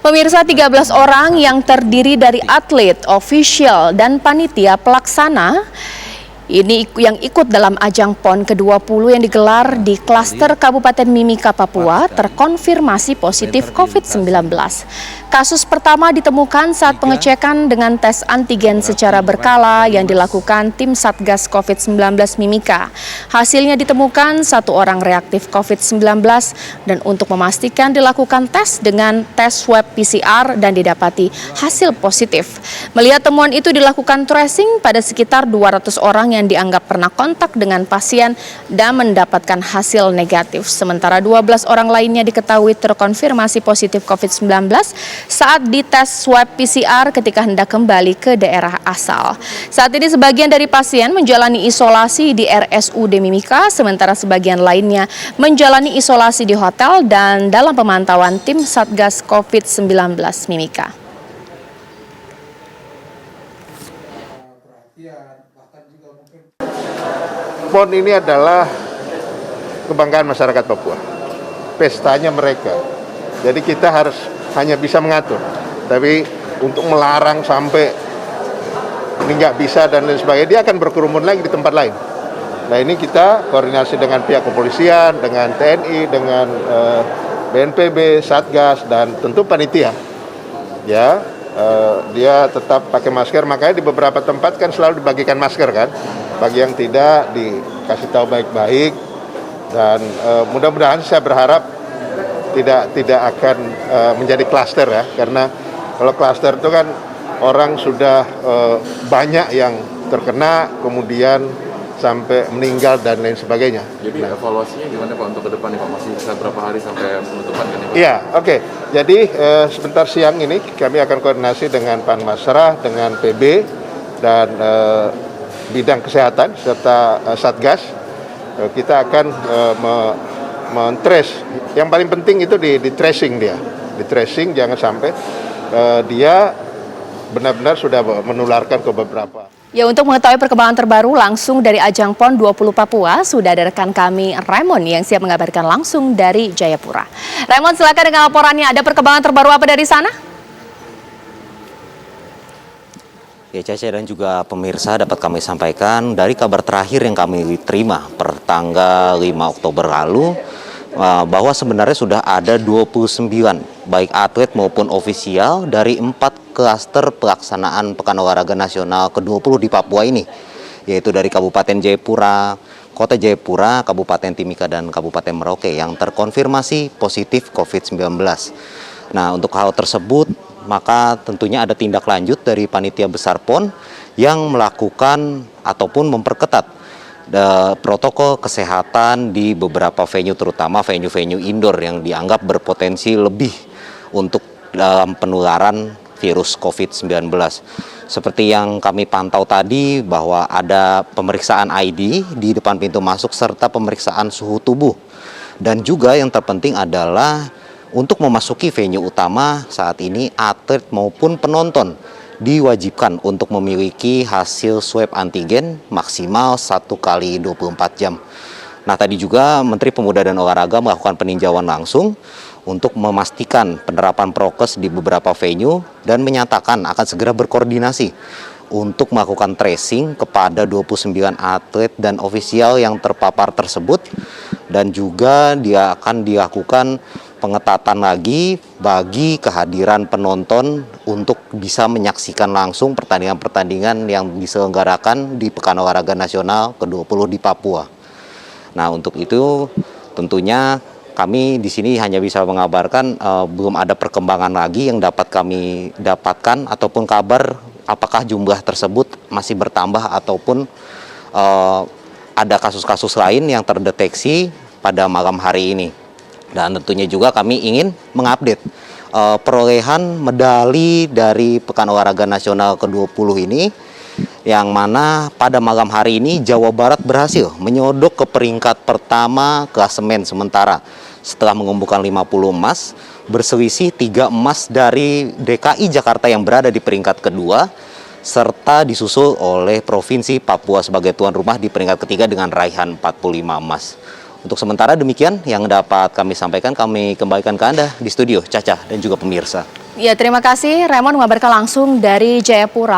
Pemirsa, 13 orang yang terdiri dari atlet, ofisial, dan panitia pelaksana ini yang ikut dalam ajang PON ke-20 yang digelar di klaster Kabupaten Mimika, Papua terkonfirmasi positif COVID-19. Kasus pertama ditemukan saat pengecekan dengan tes antigen secara berkala yang dilakukan tim Satgas COVID-19 Mimika. Hasilnya ditemukan 1 orang reaktif COVID-19 dan untuk memastikan dilakukan tes dengan tes swab PCR dan didapati hasil positif. Melihat temuan itu dilakukan tracing pada sekitar 200 orang yang dianggap pernah kontak dengan pasien dan mendapatkan hasil negatif. Sementara 12 orang lainnya diketahui terkonfirmasi positif COVID-19 saat dites swab PCR ketika hendak kembali ke daerah asal. Saat ini sebagian dari pasien menjalani isolasi di RSUD Mimika, sementara sebagian lainnya menjalani isolasi di hotel dan dalam pemantauan tim Satgas COVID-19 Mimika. PON ini adalah kebanggaan masyarakat Papua, pestanya mereka. Jadi kita harus hanya bisa mengatur, tapi untuk melarang sampai ini nggak bisa dan lain sebagainya, dia akan berkerumun lagi di tempat lain. Nah ini kita koordinasi dengan pihak kepolisian, dengan TNI, dengan BNPB, Satgas, dan tentu panitia. Ya, dia tetap pakai masker, makanya di beberapa tempat kan selalu dibagikan masker kan. Bagi yang tidak dikasih tahu baik-baik, dan mudah-mudahan saya berharap tidak akan menjadi klaster ya, karena kalau klaster itu kan orang sudah banyak yang terkena kemudian sampai meninggal dan lain sebagainya. Jadi evaluasinya gimana Pak untuk ke depan nih Pak? Masih bisa berapa hari sampai penutupan kan Pak? Iya, oke. Jadi sebentar siang ini kami akan koordinasi dengan Panmasrah, dengan PB dan bidang kesehatan serta Satgas. Kita akan men-trace. Yang paling penting itu di tracing dia. Di tracing jangan sampai dia benar-benar sudah menularkan ke beberapa. Ya, untuk mengetahui perkembangan terbaru langsung dari ajang PON 20 Papua, sudah ada rekan kami Raymond yang siap mengabarkan langsung dari Jayapura. Raymond, silakan dengan laporannya. Ada perkembangan terbaru apa dari sana? Ya, Caca dan juga pemirsa, dapat kami sampaikan dari kabar terakhir yang kami terima per tanggal 5 Oktober lalu, bahwa sebenarnya sudah ada 29 baik atlet maupun ofisial dari 4 klaster pelaksanaan Pekan Olahraga Nasional ke-20 di Papua ini, yaitu dari Kabupaten Jayapura, Kota Jayapura, Kabupaten Timika, dan Kabupaten Merauke yang terkonfirmasi positif COVID-19. Nah, untuk hal tersebut, maka tentunya ada tindak lanjut dari Panitia Besar PON yang melakukan ataupun memperketat protokol kesehatan di beberapa venue, terutama venue-venue indoor yang dianggap berpotensi lebih untuk dalam penularan virus COVID-19. Seperti yang kami pantau tadi, bahwa ada pemeriksaan ID di depan pintu masuk serta pemeriksaan suhu tubuh. Dan juga yang terpenting adalah untuk memasuki venue utama saat ini, atlet maupun penonton diwajibkan untuk memiliki hasil swab antigen maksimal 1 kali 24 jam. Nah, tadi juga Menteri Pemuda dan Olahraga melakukan peninjauan langsung untuk memastikan penerapan prokes di beberapa venue dan menyatakan akan segera berkoordinasi untuk melakukan tracing kepada 29 atlet dan ofisial yang terpapar tersebut, dan juga dia akan dilakukan pengetatan lagi bagi kehadiran penonton untuk bisa menyaksikan langsung pertandingan-pertandingan yang diselenggarakan di Pekan Olahraga Nasional ke-20 di Papua. Nah, untuk itu tentunya kami di sini hanya bisa mengabarkan belum ada perkembangan lagi yang dapat kami dapatkan ataupun kabar apakah jumlah tersebut masih bertambah ataupun ada kasus-kasus lain yang terdeteksi pada malam hari ini. Dan tentunya juga kami ingin mengupdate perolehan medali dari Pekan Olahraga Nasional ke-20 ini, yang mana pada malam hari ini Jawa Barat berhasil menyodok ke peringkat pertama klasemen sementara setelah mengumpulkan 50 emas, berselisih 3 emas dari DKI Jakarta yang berada di peringkat kedua, serta disusul oleh Provinsi Papua sebagai tuan rumah di peringkat ketiga dengan raihan 45 emas. Untuk sementara demikian yang dapat kami sampaikan, kami kembalikan ke Anda di studio, Caca dan juga pemirsa. Ya, terima kasih Raymond mengabarkan langsung dari Jayapura.